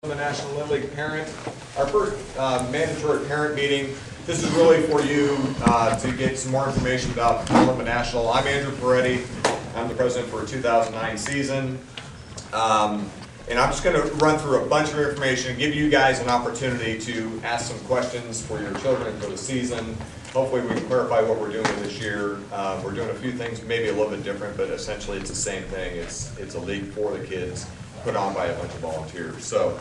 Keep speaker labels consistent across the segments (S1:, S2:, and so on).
S1: The National Little League parent, our first mandatory parent meeting. This is really for you to get some more information about Petaluma National. I'm Andrew Peretti. I'm the president for 2009 season. And I'm just going to run through a bunch of information and give you guys an opportunity to ask some questions for your children for the season. Hopefully we can clarify what we're doing this year. We're doing a few things maybe a little bit different, but essentially it's the same thing. It's a league for the kids, put on by a bunch of volunteers. So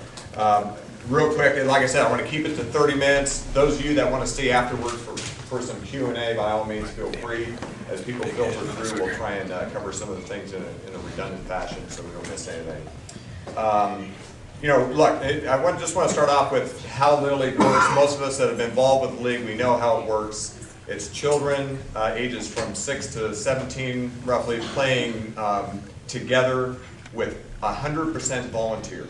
S1: real quick, and like I said, I want to keep it to 30 minutes. Those of you that want to stay afterwards for some Q&A, by all means feel free. As people filter through, we'll try and cover some of the things in a redundant fashion so we don't miss anything. You know, look, I just want to start off with how Little League works. Most of us that have been involved with the league, we know how it works. It's children ages from 6 to 17 roughly playing together with 100% volunteers.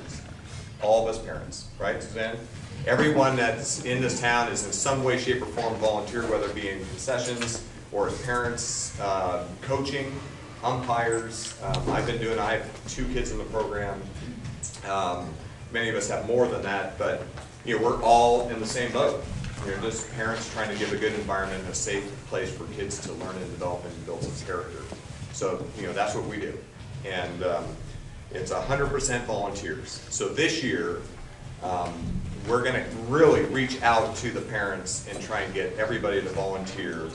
S1: All of us parents, right, Suzanne? Everyone that's in this town is in some way, shape, or form volunteer, whether it be in concessions or as parents, coaching, umpires. I have 2 kids in the program. Many of us have more than that, but you know, we're all in the same boat. You're just parents trying to give a good environment and a safe place for kids to learn and develop and build some character. So, you know, that's what we do. And it's 100% volunteers. So this year, we're going to really reach out to the parents and try and get everybody to volunteer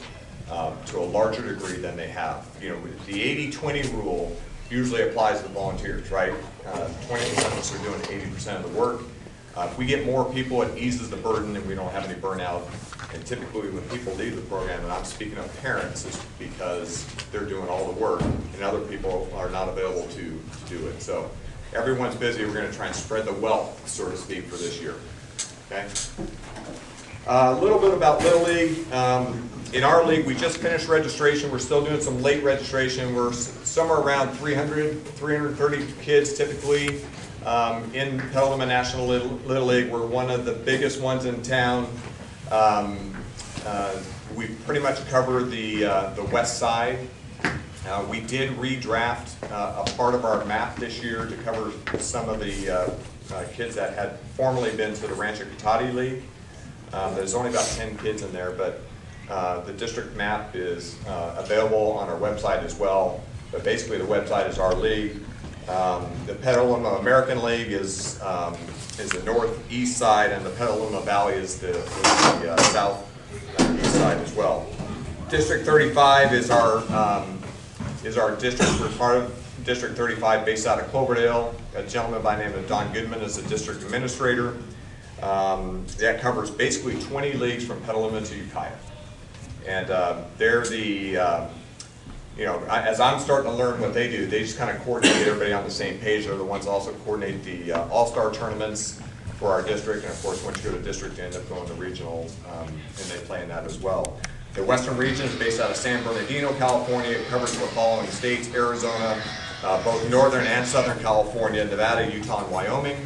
S1: to a larger degree than they have. You know, the 80-20 rule usually applies to volunteers, right? 20% of us are doing 80% of the work. If we get more people, it eases the burden and we don't have any burnout. And typically when people leave the program, and I'm speaking of parents, it's because they're doing all the work and other people are not available to do it. So everyone's busy. We're going to try and spread the wealth, so to speak, for this year. Okay. A little bit about Little League. In our league, we just finished registration. We're still doing some late registration. We're somewhere around 330 kids typically in Petaluma National Little League. We're one of the biggest ones in town. We pretty much cover the west side. We did redraft a part of our map this year to cover some of the kids that had formerly been to the Rancho Cotati League. There's only about 10 kids in there, but the district map is available on our website as well. But basically the website is our league. The Petaluma American League is the northeast side, and the Petaluma Valley is the southeast side as well. District 35 is our district. We're part of District 35 based out of Cloverdale. A gentleman by the name of Don Goodman is the district administrator. That covers basically 20 leagues from Petaluma to Ukiah. And they're the, you know, as I'm starting to learn what they do, they just kind of coordinate everybody on the same page. They're the ones that also coordinate the all-star tournaments for our district. And of course, once you go to district, you end up going to regional, and they play in that as well. The Western region is based out of San Bernardino, California. It covers the following states: Arizona, both Northern and Southern California, Nevada, Utah, and Wyoming.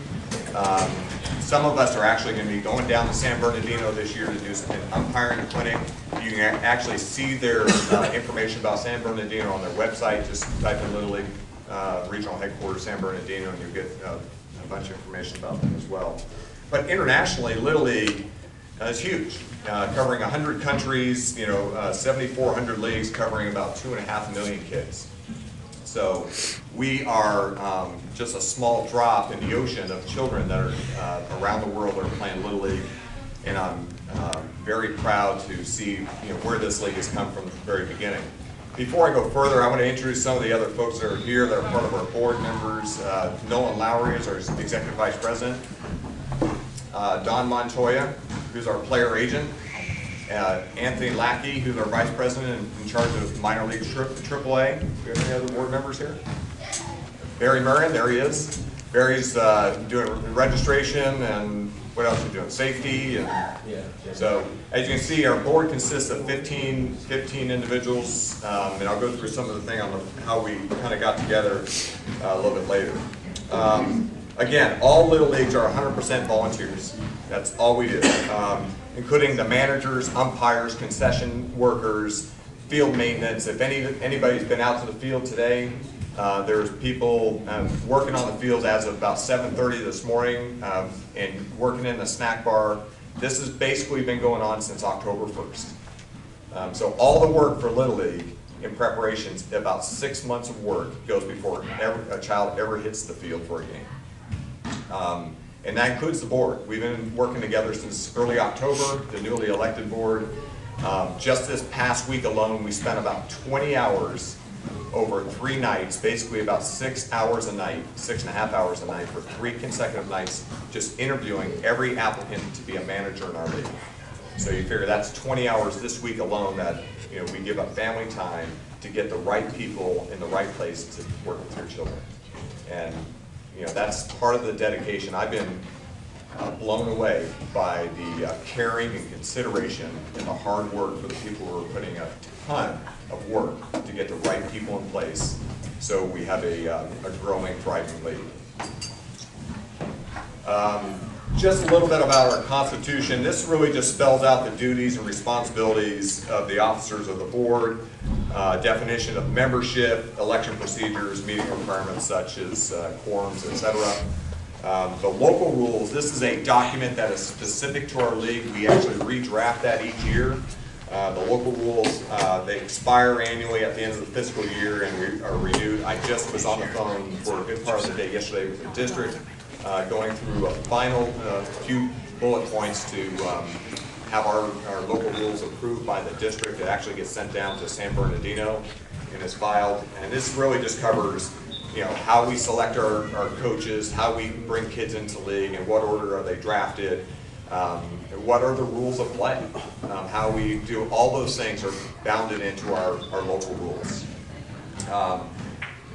S1: Some of us are actually going to be going down to San Bernardino this year to do an umpiring clinic. You can actually see their information about San Bernardino on their website. Just type in Little League Regional Headquarters San Bernardino and you'll get a bunch of information about them as well. But internationally, Little League is huge, covering 100 countries, you know, 7,400 leagues covering about 2.5 million kids. So we are just a small drop in the ocean of children that are around the world that are playing Little League, and I'm very proud to see, you know, where this league has come from the very beginning. Before I go further, I want to introduce some of the other folks that are here that are part of our board members. Nolan Lowry is our executive vice president. Don Montoya, who's our player agent. Anthony Lackey, who's our vice president in charge of minor league AAA. Do we have any other board members here? Barry Murrin, there he is. Barry's doing registration, and what else are you doing? Safety. And so, as you can see, our board consists of 15 individuals, and I'll go through some of the thing on how we kind of got together a little bit later. Again, all Little Leagues are 100% volunteers. That's all we do. Including the managers, umpires, concession workers, field maintenance. If anybody's been out to the field today, There's people working on the fields as of about 7:30 this morning and working in the snack bar. This has basically been going on since October 1st. So all the work for Little League in preparations, about 6 months of work goes before a child ever hits the field for a game. And that includes the board. We've been working together since early October, the newly elected board. Just this past week alone, we spent about 20 hours over 3 nights, basically about 6 hours a night, 6.5 hours a night for 3 consecutive nights, just interviewing every applicant to be a manager in our league. So you figure that's 20 hours this week alone that we give up family time to get the right people in the right place to work with your children. And that's part of the dedication. I've been blown away by the caring and consideration and the hard work for the people who are putting a ton of work to get the right people in place so we have a growing, thriving league. Just a little bit about our Constitution. This really just spells out the duties and responsibilities of the officers of the board, definition of membership, election procedures, meeting requirements such as quorums, etc. The local rules, this is a document that is specific to our league. We actually redraft that each year. The local rules, they expire annually at the end of the fiscal year and are renewed. I just was on the phone for a good part of the day yesterday with the district, going through a final few bullet points to have our local rules approved by the district. It actually gets sent down to San Bernardino and is filed. And this really just covers how we select our coaches, how we bring kids into league, and what order are they drafted, what are the rules of play, how we do all those things are bounded into our local rules.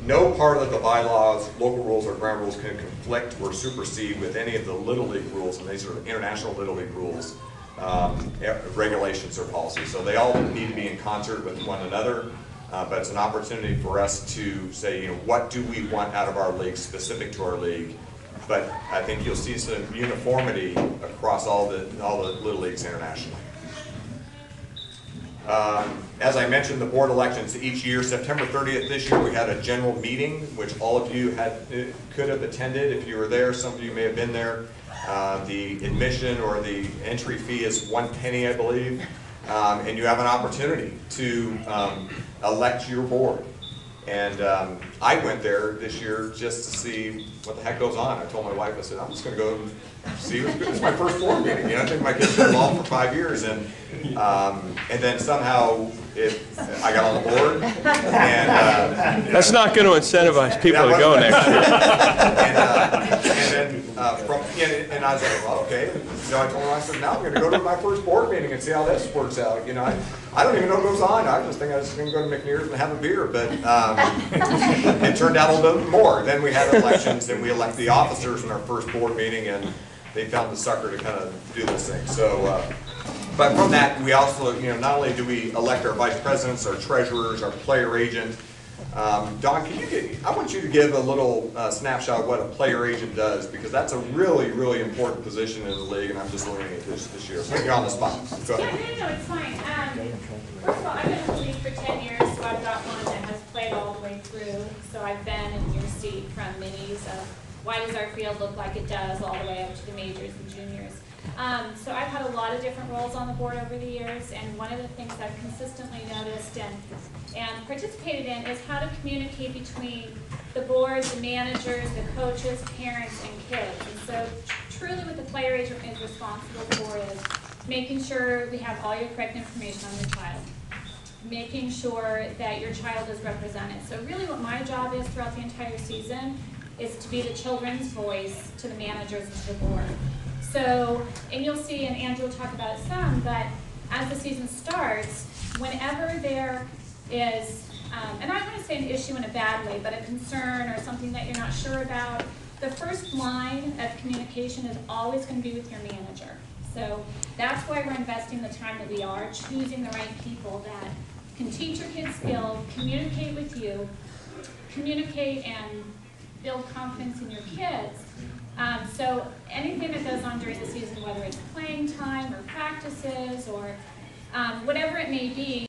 S1: No part of the bylaws, local rules, or ground rules can conflict or supersede with any of the Little League rules, and these are international Little League rules, regulations, or policies. So they all need to be in concert with one another, but it's an opportunity for us to say, what do we want out of our league, specific to our league. But I think you'll see some uniformity across all the Little Leagues internationally. As I mentioned, the board elections each year. September 30th this year, we had a general meeting, which all of you could have attended if you were there. Some of you may have been there. The admission or the entry fee is 1 penny, I believe, and you have an opportunity to elect your board. And I went there this year just to see what the heck goes on. I told my wife, I said, I'm just going to go see what's good. It's my first board meeting. I think my kids have been involved for 5 years, and then somehow I got on the board. And
S2: that's not going to incentivize people to go next year.
S1: And I was like, well, okay. So I told her, I said, now I'm going to go to my first board meeting and see how this works out. I don't even know what goes on. I just think I was going to go to McNear's and have a beer, but it turned out a little bit more. Then we had elections, and we elect the officers in our first board meeting, and they found the sucker to kind of do this thing. So, but from that, we also, not only do we elect our vice presidents, our treasurers, our player agent. Don, I want you to give a little snapshot of what a player agent does, because that's a really, really important position in the league, and I'm just learning it this year. So you're on the spot. Go ahead.
S3: No, it's fine. First of all, I've been in the league for 10 years, so I've got one that has played all the way through. So I've been in your seat from minis of why does our field look like it does all the way up to the majors and juniors. So I've had a lot of different roles on the board over the years, and one of the things I've consistently noticed and participated in is how to communicate between the board, the managers, the coaches, parents, and kids. And so truly what the player agent is responsible for is making sure we have all your correct information on your child, making sure that your child is represented. So really what my job is throughout the entire season is to be the children's voice to the managers and to the board. So, and you'll see, and Andrew will talk about it some, but as the season starts, whenever there is, and I don't want to say an issue in a bad way, but a concern or something that you're not sure about, the first line of communication is always going to be with your manager. So that's why we're investing the time that we are, choosing the right people that can teach your kids skills, communicate with you, communicate and build confidence in your kids. So anything that goes on during the season, whether it's playing time or practices or whatever it may be,